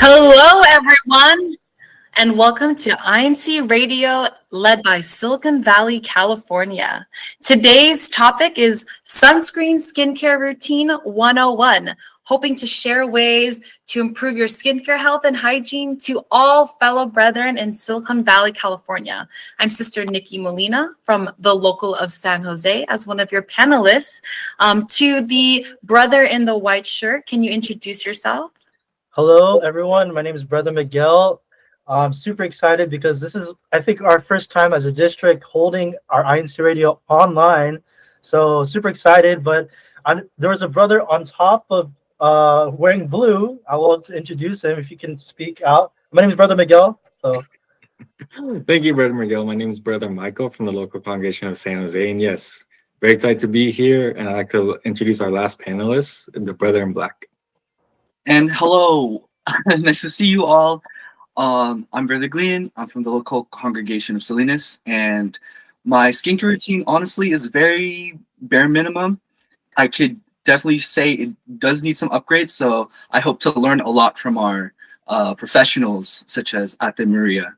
Hello, everyone, and welcome to INCRadio, led by Silicon Valley, California. Today's topic is Sunscreen Skincare Routine 101, hoping to share ways to improve your skincare health and hygiene to all fellow brethren in Silicon Valley, California. I'm Sister Nikki Molina from the local of San Jose as one of your panelists. To the brother in the white shirt, can you introduce yourself? Hello, everyone. My name is Brother Miguel. I'm super excited because this is, I think, our first time as a district holding our INC radio online. So super excited. But there was a brother on top of wearing blue. I will introduce him if you can speak out. My name is Brother Miguel. So Thank you, Brother Miguel. My name is Brother Michael from the local congregation of San Jose. And yes, very excited to be here. And I'd like to introduce our last panelist, the Brother in Black. And hello, nice to see you all. I'm Brother Glean. I'm from the local congregation of Salinas, and my skincare routine, honestly, is very bare minimum. I could definitely say it does need some upgrades, so I hope to learn a lot from our professionals, such as Ate Maria.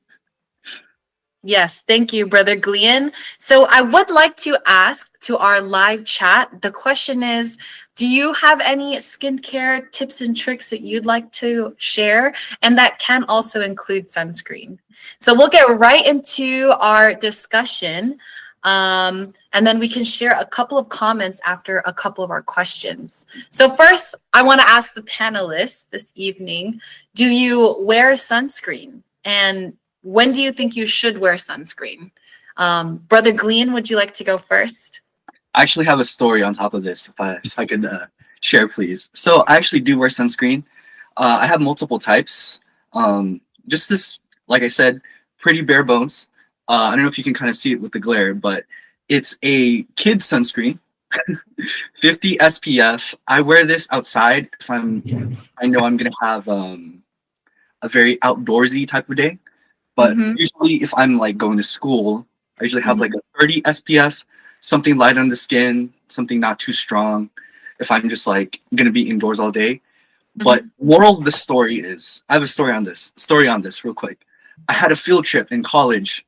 Yes, thank you, Brother Glean. So I would like to ask to our live chat, the question is, do you have any skincare tips and tricks that you'd like to share? And that can also include sunscreen. So we'll get right into our discussion. And then we can share a couple of comments after a couple of our questions. So first, I want to ask the panelists this evening, do you wear sunscreen? And when do you think you should wear sunscreen? Brother Glean, would you like to go first? I actually have a story on top of this, if I could share, please. So I actually do wear sunscreen. I have multiple types. Just this, like I said, pretty bare bones. I don't know if you can kind of see it with the glare, but it's a kid sunscreen, 50 SPF. I wear this outside if I know I'm gonna have a very outdoorsy type of day. But usually, if I'm like going to school, I usually have like a 30 SPF, something light on the skin, something not too strong. If I'm just like gonna be indoors all day. But moral of the story is, I have a story on this real quick. I had a field trip in college,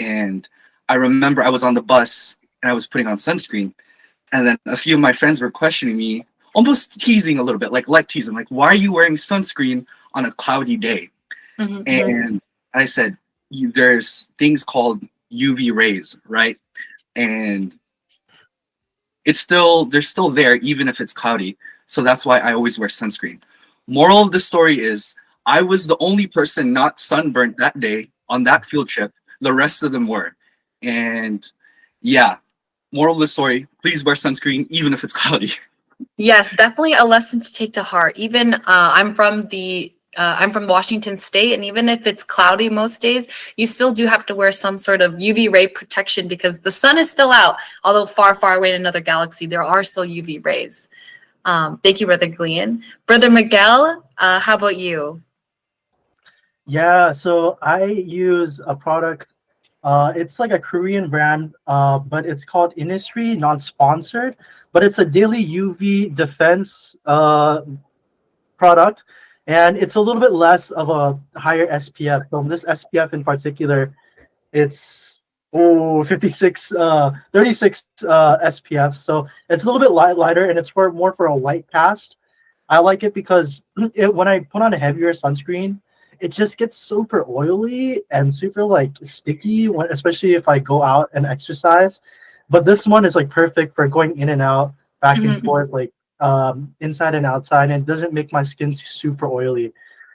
and I remember I was on the bus and I was putting on sunscreen, and then a few of my friends were questioning me, almost teasing a little bit, like teasing, like, why are you wearing sunscreen on a cloudy day? And I said, there's things called UV rays, right? And they're still there even if it's cloudy. So that's why I always wear sunscreen. Moral of the story is, I was the only person not sunburnt that day on that field trip. The rest of them were. And yeah, moral of the story, please wear sunscreen even if it's cloudy. Yes, definitely a lesson to take to heart. Even I'm from Washington State, and even if it's cloudy most days, you still do have to wear some sort of UV ray protection because the sun is still out, although far, far away in another galaxy, there are still UV rays. Thank you, Brother Glean. Brother Miguel, how about you? yeah, so I use a product. It's like a Korean brand, but it's called Innisfree, non-sponsored. But it's a daily UV defense product. And it's a little bit less of a higher SPF. So this SPF in particular, it's 36 SPF. So it's a little bit lighter, and it's more for a white cast. I like it because when I put on a heavier sunscreen, it just gets super oily and super like sticky, especially if I go out and exercise. But this one is like perfect for going in and out, back and forth, like inside and outside, and it doesn't make my skin super oily.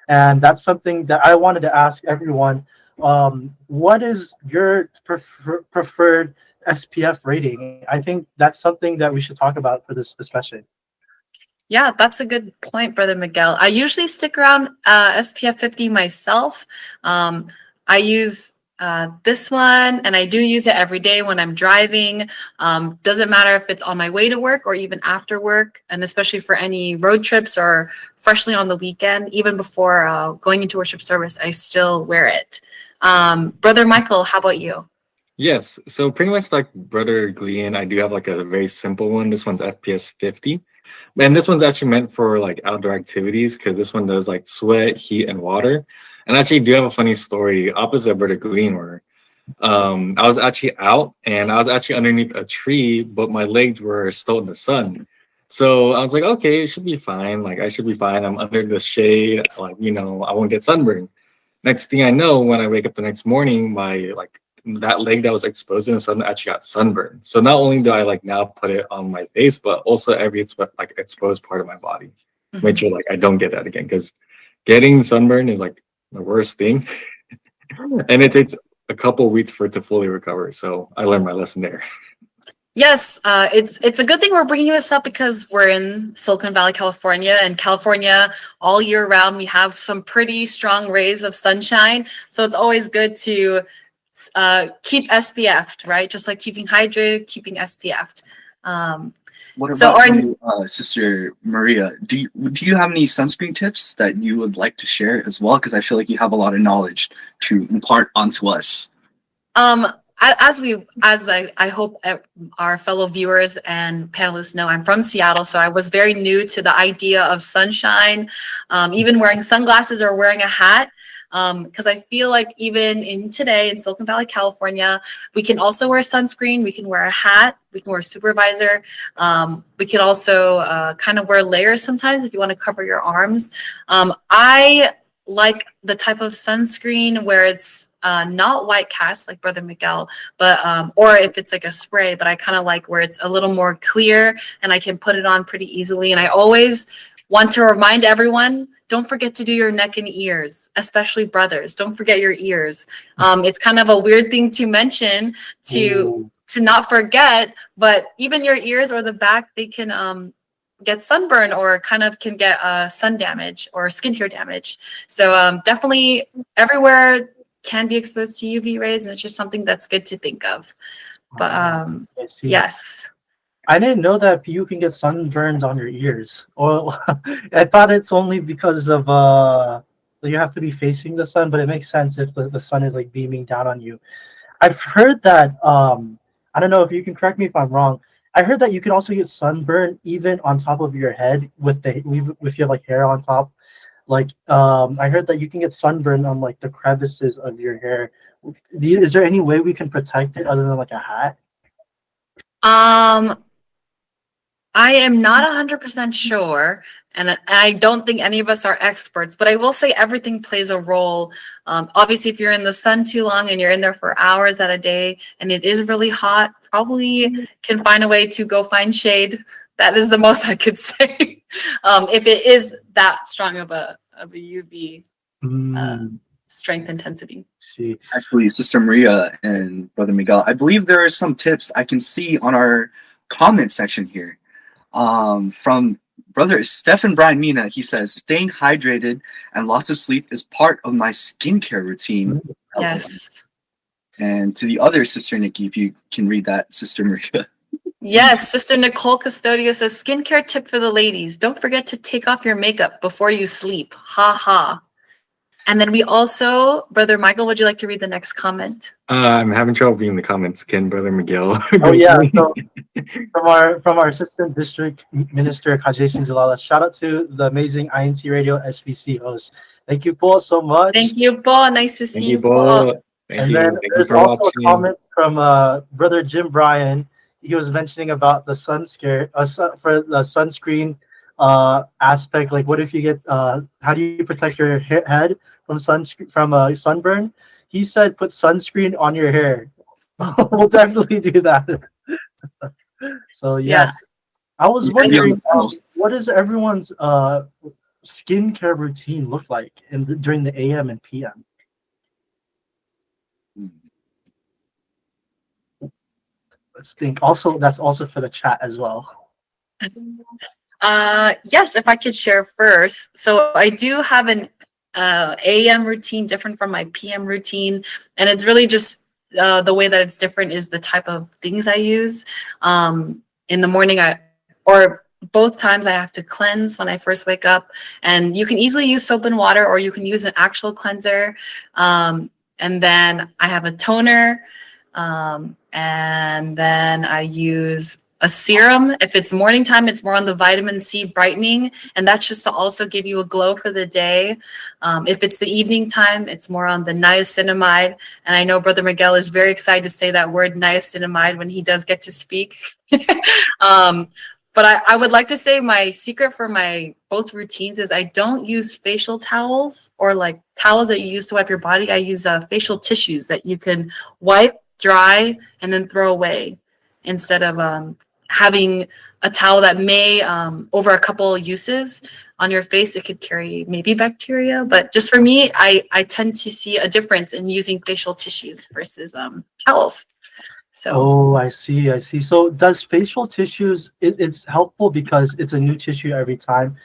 And that's something that I wanted to ask everyone. What is your preferred SPF rating? I think that's something that we should talk about for this discussion. Yeah, that's a good point, Brother Miguel. I usually stick around SPF 50 myself. I use this one, and I do use it every day when I'm driving. Doesn't matter if it's on my way to work or even after work, and especially for any road trips or freshly on the weekend, even before going into worship service, I still wear it. Brother Michael, how about you? Yes, so pretty much like Brother Glean, I do have like a very simple one. This one's FPS 50. And this one's actually meant for like outdoor activities because this one does like sweat, heat, and water. And actually, do have a funny story opposite Brother Green where I was actually out and I was actually underneath a tree, but my legs were still in the sun. So I was like, okay, it should be fine. Like I should be fine. I'm under the shade. Like, I won't get sunburned. Next thing I know, when I wake up the next morning, my like that leg that was exposed in the sun actually got sunburned. So not only do I like now put it on my face, but also every like exposed part of my body. Make sure like I don't get that again because getting sunburned is like the worst thing, and it takes a couple weeks for it to fully recover. So I learned my lesson there. Yes, it's a good thing we're bringing this up because we're in Silicon Valley, California, and California all year round we have some pretty strong rays of sunshine. So it's always good to keep SPF'd, right? Just like keeping hydrated, keeping SPF'd. What So about our you, Sister Maria? Do you have any sunscreen tips that you would like to share as well? Because I feel like you have a lot of knowledge to impart onto us. I hope our fellow viewers and panelists know, I'm from Seattle, so I was very new to the idea of sunshine, even wearing sunglasses or wearing a hat. Because I feel like even in Silicon Valley, California, we can also wear sunscreen, we can wear a hat, we can wear a supervisor. We can also kind of wear layers sometimes if you want to cover your arms. I like the type of sunscreen where it's not white cast like Brother Miguel, but or if it's like a spray, but I kind of like where it's a little more clear and I can put it on pretty easily. And I always want to remind everyone, don't forget to do your neck and ears, especially brothers. Don't forget your ears. It's kind of a weird thing to mention to not forget, but even your ears or the back, they can get sunburn or kind of can get sun damage or skincare damage. So definitely everywhere can be exposed to UV rays, and it's just something that's good to think of. But I see. yes. I didn't know that you can get sunburns on your ears. Well, I thought it's only because of you have to be facing the sun, but it makes sense if the sun is like beaming down on you. I've heard that I don't know if you can correct me if I'm wrong. I heard that you can also get sunburn even on top of your head with if you have like hair on top. Like I heard that you can get sunburn on like the crevices of your hair. Is there any way we can protect it other than like a hat? I am not 100% sure, and I don't think any of us are experts, but I will say everything plays a role. Obviously, if you're in the sun too long and you're in there for hours at a day and it is really hot, probably can find a way to go find shade. That is the most I could say. If it is that strong of a UV strength intensity. See, Actually, Sister Maria and Brother Miguel, I believe there are some tips I can see on our comment section here. From Brother Stephen Brian Mina, he says, staying hydrated and lots of sleep is part of my skincare routine. Yes. And to the other Sister Nikki, if you can read that, Sister Maria. Yes, Sister Nicole Custodio says, skincare tip for the ladies. Don't forget to take off your makeup before you sleep. Ha ha. And then we also, Brother Michael, would you like to read the next comment? I'm having trouble reading the comments. Can Brother Miguel? Oh yeah. So from our assistant district minister Kajesin Jalala, shout out to the amazing INCRadio SBC host. Thank you, Paul, so much. Thank you, Paul. Nice to see Thank you, you, Paul. Paul. Then there's also a comment from Brother Jim Bryan. He was mentioning about the for the sunscreen aspect. Like, what if you get how do you protect your head from sunburn? He said put sunscreen on your hair. We'll definitely do that. So yeah. I was wondering, what does everyone's skincare routine look like during the AM and PM? Let's think. Also, that's also for the chat as well. Yes, if I could share first. So I do have an AM routine different from my PM routine, and it's really just the way that it's different is the type of things I use. In the morning, both times I have to cleanse when I first wake up, and you can easily use soap and water, or you can use an actual cleanser. And then I have a toner, and then I use a serum. If it's morning time, it's more on the vitamin C brightening, and that's just to also give you a glow for the day. If it's the evening time, it's more on the niacinamide. And I know Brother Miguel is very excited to say that word niacinamide when he does get to speak. um, but I would like to say my secret for my both routines is I don't use facial towels or like towels that you use to wipe your body. I use facial tissues that you can wipe, dry, and then throw away instead of having a towel that may, over a couple uses on your face, it could carry maybe bacteria. But just for me, I tend to see a difference in using facial tissues versus towels. So Oh, I see, I see. So does facial tissues it's helpful because it's a new tissue every time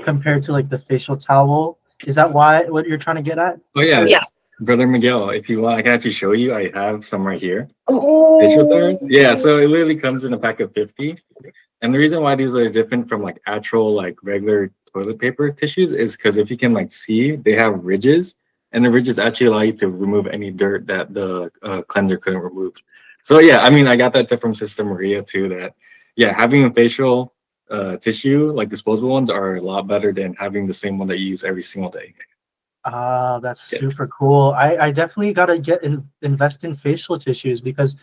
compared to like the facial towel? Is that why what you're trying to get at? Oh yeah, yes. Brother Miguel, if you want, I can actually show you. I have some right here. Facial Oh, therms. Yeah, so it literally comes in a pack of 50. And the reason why these are different from like actual like regular toilet paper tissues is because if you can like see, they have ridges, and the ridges actually allow you to remove any dirt that the cleanser couldn't remove. So yeah, I mean, I got that tip from Sister Maria too. That yeah, having a facial tissue like disposable ones are a lot better than having the same one that you use every single day. that's Yeah. super cool. I definitely gotta invest in facial tissues because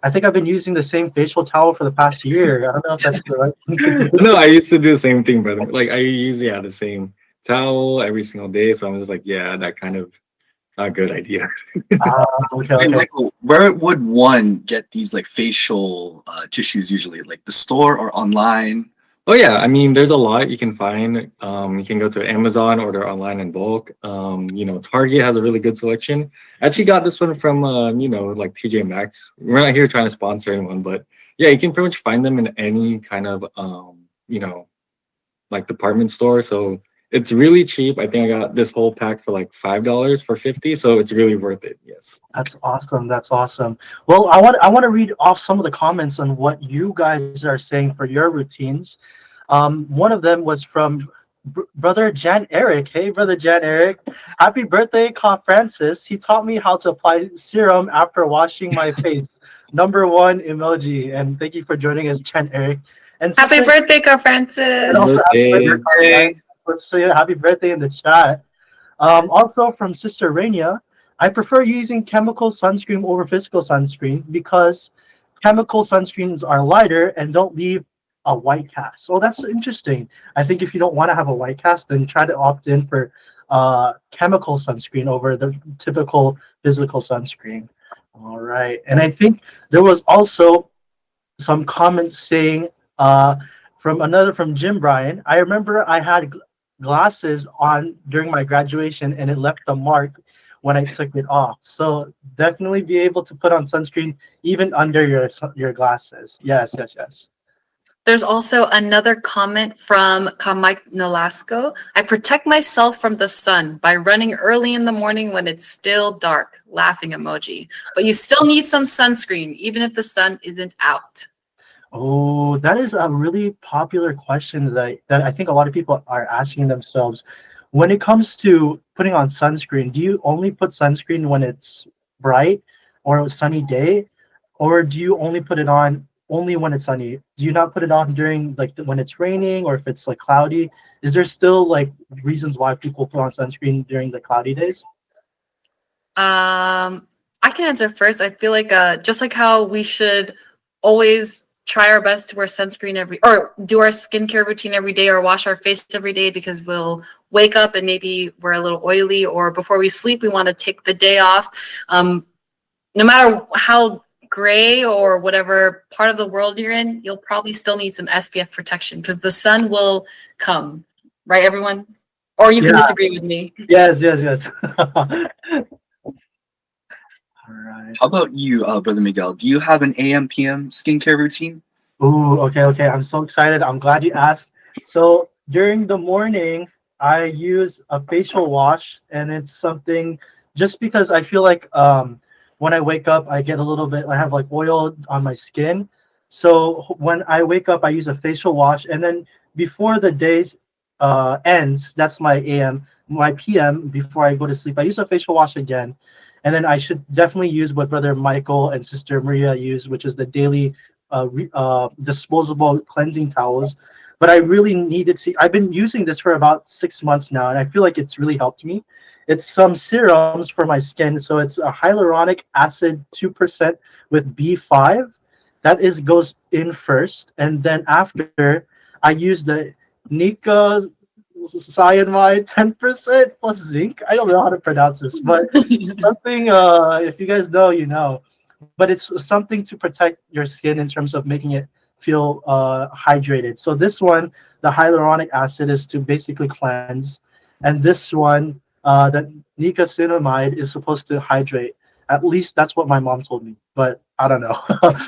I think I've been using the same facial towel for the past year. I don't know if that's the right thing to do. No, I used to do the same thing, brother. Like I use the same towel every single day. So I'm just like, yeah, that kind of not a good idea. Okay, Hey, okay. Michael, where would one get these like facial tissues usually? Like the store or online? Oh yeah, I mean, there's a lot you can find. You can go to Amazon, order online in bulk. Target has a really good selection. I actually got this one from like TJ Maxx. We're not here trying to sponsor anyone, but yeah, you can pretty much find them in any kind of like department store. So it's really cheap. I think I got this whole pack for like $5 for 50, so it's really worth it. Yes. That's awesome. That's awesome. Well, I want to read off some of the comments on what you guys are saying for your routines. One of them was from Brother Jan Eric. Hey, Brother Jan Eric. Happy birthday, Ca Francis. He taught me how to apply serum after washing my face. Number one emoji. And thank you for joining us, Jan Eric. And Happy Sister, birthday, Ca and Francis. also happy Birthday. birthday, Ca Francis. Let's say happy birthday in the chat. Also from Sister Rainia, I prefer using chemical sunscreen over physical sunscreen because chemical sunscreens are lighter and don't leave a white cast. So that's interesting. I think if you don't want to have a white cast, then try to opt in for chemical sunscreen over the typical physical sunscreen. All right. And I think there was also some comments saying from Jim Bryan. I remember I had glasses on during my graduation and it left a mark when I took it off. So definitely be able to put on sunscreen even under your glasses. Yes, yes, yes. There's also another comment from Mike Nolasco. I protect myself from the sun by running early in the morning when it's still dark. Laughing emoji. But you still need some sunscreen, even if the sun isn't out. Oh, that is a really popular question that I think a lot of people are asking themselves. When it comes to putting on sunscreen, do you only put sunscreen when it's bright or a sunny day? Or do you only put it on only when it's sunny? Do you not put it on during like when it's raining or if it's like cloudy? Is there still like reasons why people put on sunscreen during the cloudy days? I can answer first. I feel like just like how we should always try our best to wear sunscreen or do our skincare routine every day or wash our face every day because we'll wake up and maybe we're a little oily, or before we sleep we want to take the day off. No matter how gray or whatever part of the world you're in, you'll probably still need some SPF protection because the sun will come, right, everyone? Or you can Yeah. disagree with me. Yes, yes, yes. All right. How about you, Brother Miguel? Do you have an AM PM skincare routine? Ooh, okay, okay. I'm so excited. I'm glad you asked. So during the morning, I use a facial wash, and it's something just because I feel like when I wake up, I get a little bit, I have like oil on my skin. So when I wake up, I use a facial wash, and then before the day ends, that's my AM, my PM before I go to sleep, I use a facial wash again. And then I should definitely use what Brother Michael and Sister Maria use, which is the daily disposable cleansing towels, but I really needed to. I've been using this for about 6 months now, and I feel like it's really helped me. It's some serums for my skin, so it's a hyaluronic acid 2% with B5. That is goes in first, and then after I use the Nika cyanamide 10% plus zinc. I don't know how to pronounce this, but something if you guys know, you know. But it's something to protect your skin in terms of making it feel hydrated. So this one, the hyaluronic acid is to basically cleanse, and this one, the nicotinamide is supposed to hydrate. At least that's what my mom told me, but I don't know.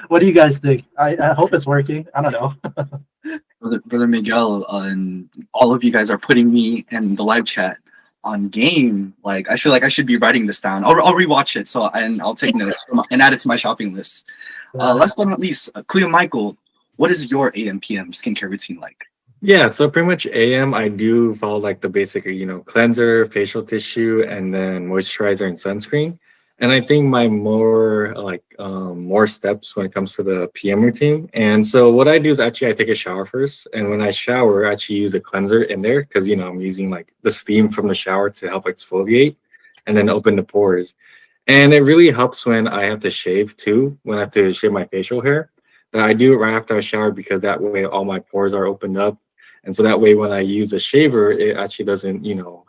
What do you guys think? I hope it's working. I don't know. Brother Miguel, and all of you guys are putting me in the live chat on game. Like I feel like I should be writing this down. I'll rewatch it and I'll take notes and add it to my shopping list. Last but not least, Kuya Michael, what is your AM PM skincare routine like? Yeah, so pretty much AM, I do follow like the basic, cleanser, facial tissue, and then moisturizer and sunscreen. And I think my more steps when it comes to the PM routine. And so what I do is actually I take a shower first, and when I shower, I actually use a cleanser in there because I'm using like the steam from the shower to help exfoliate and then open the pores. And it really helps when I have to shave too, when I have to shave my facial hair. But I do it right after I shower because that way all my pores are opened up. And so that way when I use a shaver, it actually doesn't,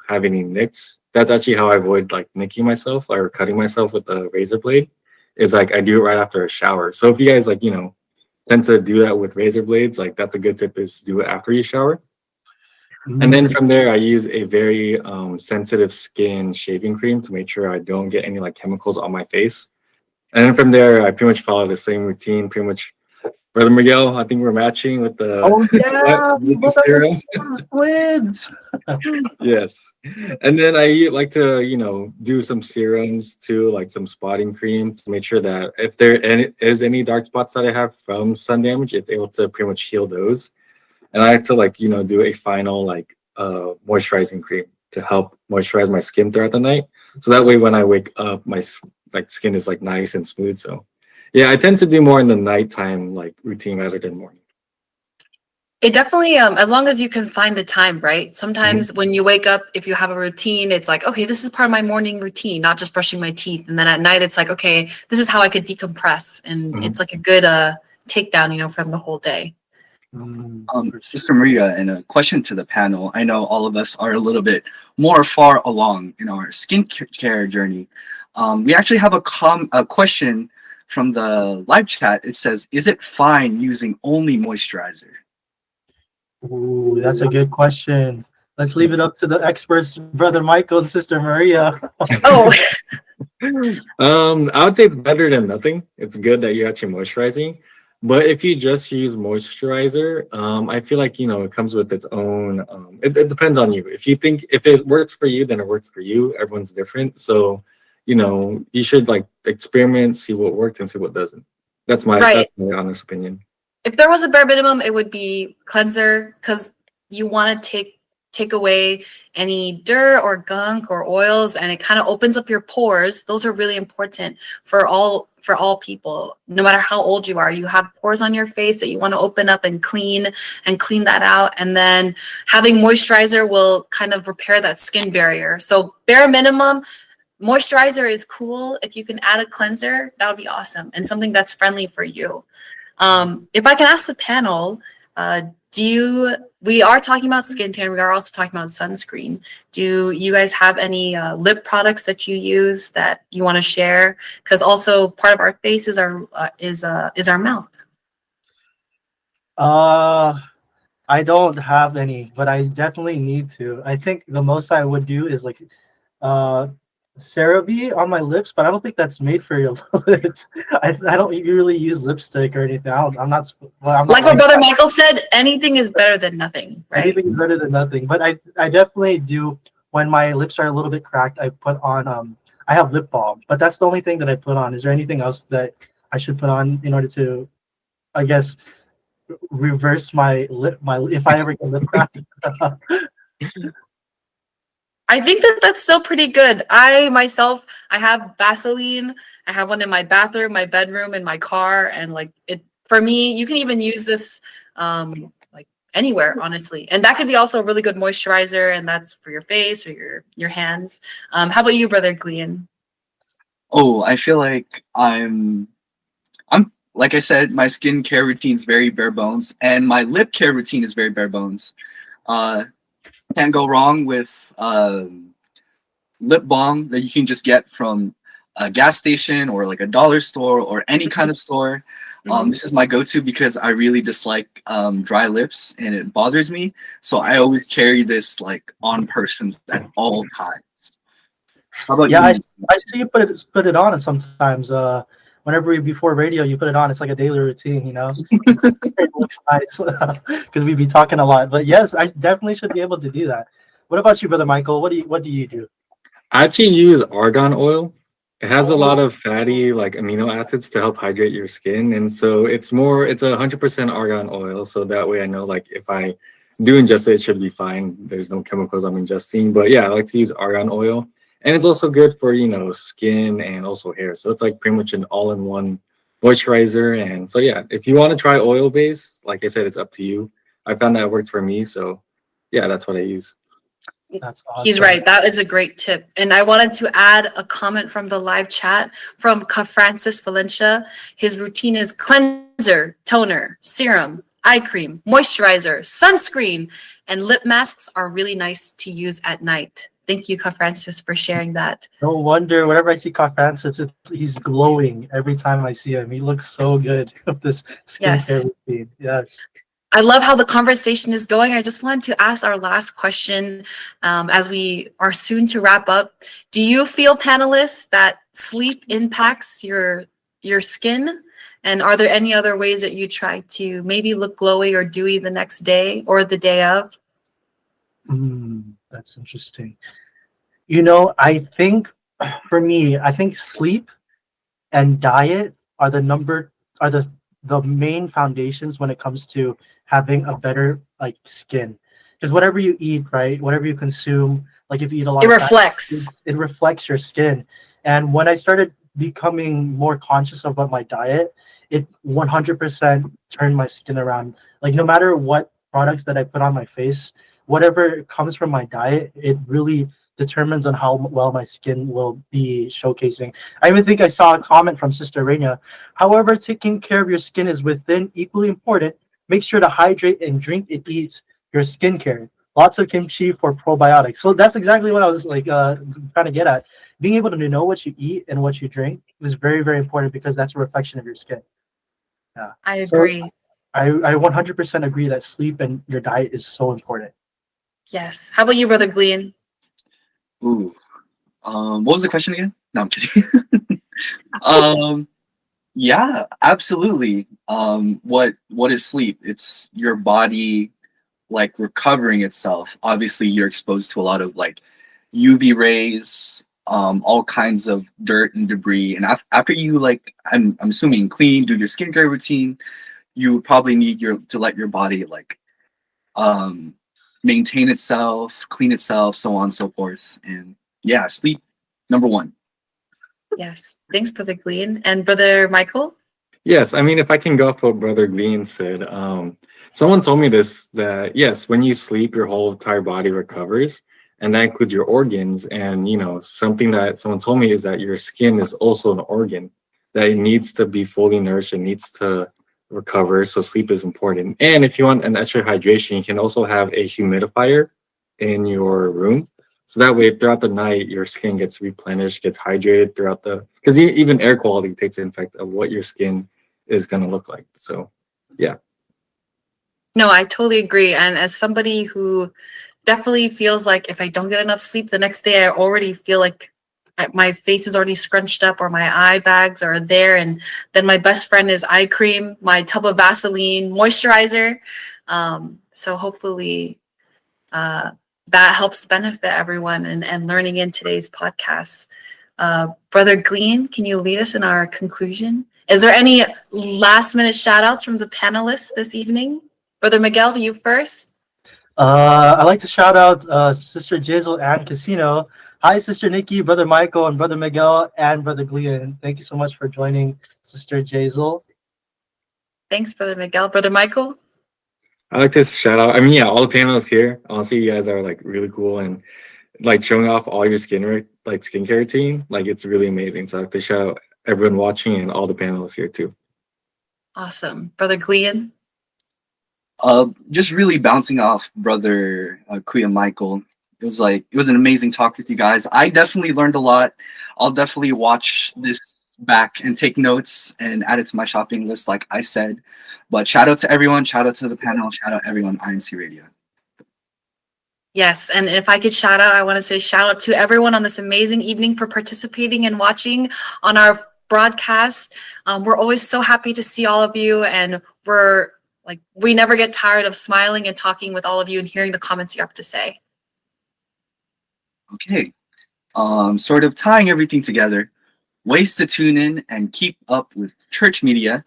have any nicks. That's actually how I avoid like nicking myself or cutting myself with a razor blade. Is like I do it right after a shower. So if you guys like, tend to do that with razor blades, like that's a good tip is do it after you shower. And then from there, I use a very sensitive skin shaving cream to make sure I don't get any like chemicals on my face. And then from there, I pretty much follow the same routine. Pretty much, Brother Miguel, I think we're matching with the Oh yeah, with the serum. squids. Yes, and then I like to do some serums too, like some spotting cream to make sure that if is any dark spots that I have from sun damage, it's able to pretty much heal those. And I like to like do a final like moisturizing cream to help moisturize my skin throughout the night. So that way when I wake up, my like skin is like nice and smooth. So yeah, I tend to do more in the nighttime like routine rather than morning. It definitely, as long as you can find the time, right? Sometimes when you wake up, if you have a routine, it's like, okay, this is part of my morning routine, not just brushing my teeth. And then at night, it's like, okay, this is how I could decompress. And it's like a good takedown, from the whole day. Sister Maria, and a question to the panel. I know all of us are a little bit more far along in our skincare journey. We actually have a question from the live chat. It says, is it fine using only moisturizer? Ooh, that's a good question. Let's leave it up to the experts, Brother Michael and Sister Maria. Oh, I would say it's better than nothing. It's good that you're actually moisturizing. But if you just use moisturizer, I feel like it comes with its own. It depends on you. If it works for you, then it works for you. Everyone's different, so you should like experiment, see what works, and see what doesn't. That's my honest opinion. If there was a bare minimum, it would be cleanser, because you want to take away any dirt or gunk or oils, and it kind of opens up your pores. Those are really important for all people. No matter how old you are, you have pores on your face that you want to open up and clean that out. And then having moisturizer will kind of repair that skin barrier. So bare minimum, moisturizer is cool. If you can add a cleanser, that would be awesome, and something that's friendly for you. If I can ask the panel, we are talking about skin tan. We are also talking about sunscreen. Do you guys have any lip products that you use that you want to share? Because also part of our face is our mouth. I don't have any, but I definitely need to. I think the most I would do is like CeraVe on my lips, but I don't think that's made for your lips. I don't really use lipstick or anything. I'm not like what Brother Michael said, anything is better than nothing, right? Anything is better than nothing. But I definitely do, when my lips are a little bit cracked, I put on I have lip balm, but that's the only thing that I put on. Is there anything else that I should put on in order to, I guess, reverse my if I ever get lip cracked? I think that's still pretty good. I have Vaseline. I have one in my bathroom, my bedroom, in my car, and like it For me, you can even use this like anywhere, honestly. And that could be also a really good moisturizer, and that's for your face or your hands. How about you, Brother Glean? Oh, I feel like I'm like I said, my skincare routine is very bare bones, and my lip care routine is very bare bones. Uh, can't go wrong with lip balm that you can just get from a gas station or like a dollar store or any kind of store. Mhm. This is my go-to because I really dislike dry lips and it bothers me. So I always carry this like on person at all times. How about Yeah, you? I see you put it on, and sometimes whenever we before radio, you put it on. It's like a daily routine, you know. It looks nice because we be talking a lot. But yes, I definitely should be able to do that. What about you, brother Michael? What do you do? I actually use argan oil. It has a Oh, lot of fatty like amino acids to help hydrate your skin, and so it's 100% argan oil. So that way I know like if I do ingest it, it should be fine. There's no chemicals I'm ingesting. But yeah, I like to use argan oil, and it's also good for skin and also hair. So it's like pretty much an all-in-one moisturizer. And so yeah, if you want to try oil based, like I said, it's up to you. I found that works for me, so yeah, that's what I use. that's He's awesome. right. That is a great tip. And I wanted to add a comment from the live chat from Francis Valencia. His routine is cleanser, toner, serum, eye cream, moisturizer, sunscreen, and lip masks are really nice to use at night. Thank you, Francis, for sharing that. No wonder whenever I see Cock Francis, he's glowing every time I see him. He looks so good with this skincare Yes. routine. Yes. I love how the conversation is going. I just wanted to ask our last question as we are soon to wrap up. Do you feel, panelists, that sleep impacts your skin? And are there any other ways that you try to maybe look glowy or dewy the next day or the day of? That's interesting. You know, I think for me, I think sleep and diet are the main foundations when it comes to having a better like skin. Because whatever you eat, right, whatever you consume, like if you eat a lot It of fat, reflects. it reflects your skin. And when I started becoming more conscious about my diet, it 100% turned my skin around. Like no matter what products that I put on my face, whatever comes from my diet, it really determines on how well my skin will be showcasing. I even think I saw a comment from Sister Raina. However, taking care of your skin is within equally important. Make sure to hydrate and drink and eat your skincare. Lots of kimchi for probiotics. So that's exactly what I was like trying to get at. Being able to know what you eat and what you drink is very, very important because that's a reflection of your skin. Yeah. I So agree. I 100% agree that sleep and your diet is so important. Yes. How about you, Brother Glean? Ooh. What was the question again? No, I'm kidding. um, yeah, absolutely. What is sleep? It's your body like recovering itself. Obviously, you're exposed to a lot of like UV rays, all kinds of dirt and debris. And after you like, I'm assuming clean, do your skincare routine, you probably need to let your body like um maintain itself, clean itself, so on and so forth. And yeah, sleep number one. Yes. Thanks, Brother Glean. And Brother Michael? Yes, I mean, if I can go off what Brother Green said, someone told me this that yes, when you sleep, your whole entire body recovers, and that includes your organs. And something that someone told me is that your skin is also an organ that it needs to be fully nourished and needs to recover. So sleep is important. And if you want an extra hydration, you can also have a humidifier in your room. So that way, throughout the night, your skin gets replenished, gets hydrated throughout because even air quality takes an effect of what your skin is going to look like. So, yeah. No, I totally agree. And as somebody who definitely feels like if I don't get enough sleep the next day, I already feel like my face is already scrunched up or my eye bags are there. And then my best friend is eye cream, my tub of Vaseline, moisturizer. So hopefully that helps benefit everyone and learning in today's podcast. Brother Glean, can you lead us in our conclusion? Is there any last minute shout outs from the panelists this evening? Brother Miguel, you first. I'd like to shout out Sister Jizzle and Casino. Hi, Sister Nikki, Brother Michael, and Brother Miguel, and Brother Glean. Thank you so much for joining, Sister Jizzle. Thanks, Brother Miguel. Brother Michael? I like to shout out. I mean, yeah, all the panels here. Honestly, you guys are like really cool and like showing off all your skincare routine. Like it's really amazing. So I like to shout out everyone watching and all the panelists here too. Awesome. Brother Glean? Just really bouncing off brother Kuya Michael. It was an amazing talk with you guys. I definitely learned a lot. I'll definitely watch this back and take notes and add it to my shopping list, like I said. But shout out to everyone. Shout out to the panel. Shout out everyone. INCRadio. Yes, and if I could shout out, I want to say shout out to everyone on this amazing evening for participating and watching on our broadcast. We're always so happy to see all of you, and we never get tired of smiling and talking with all of you and hearing the comments you have to say. Okay. Sort of tying everything together. Ways to tune in and keep up with church media.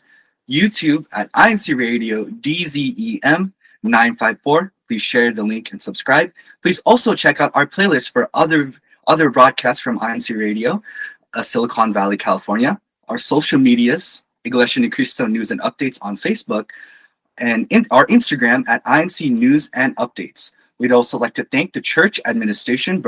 YouTube at INCRadio DZEM 954. Please share the link and subscribe. Please also check out our playlist for other broadcasts from INCRadio, Silicon Valley, California. Our social medias, Iglesia Ni Cristo News and Updates on Facebook, and our Instagram at INC News and Updates. We'd also like to thank the church administration,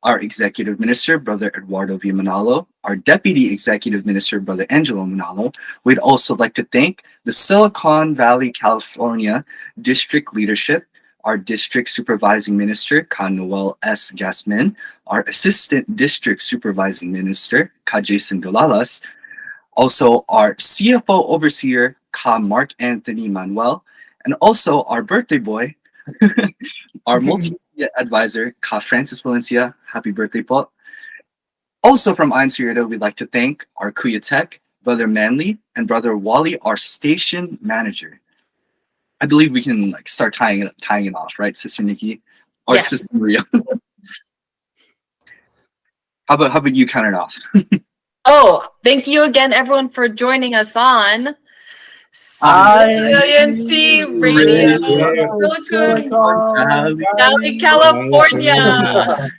our executive minister, Brother Eduardo V. Manalo, our deputy executive minister, Brother Angelo Manalo. We'd also like to thank the Silicon Valley, California district leadership, our district supervising minister, Ka Noel S. Gasmin, our assistant district supervising minister, Ka Jason Dolalas, also our CFO overseer, Ka Mark Anthony Manuel, and also our birthday boy, our multimedia advisor, Ka Francis Valencia. Happy birthday, po. Also from INCRadio, we'd like to thank our Kuya Tech, Brother Manley, and Brother Wally, our station manager. I believe we can start tying it off, right, Sister Nikki? Or Yes. Sister Maria. How about you count it off? Oh, thank you again, everyone, for joining us on INC Radio, Silicon Valley, California.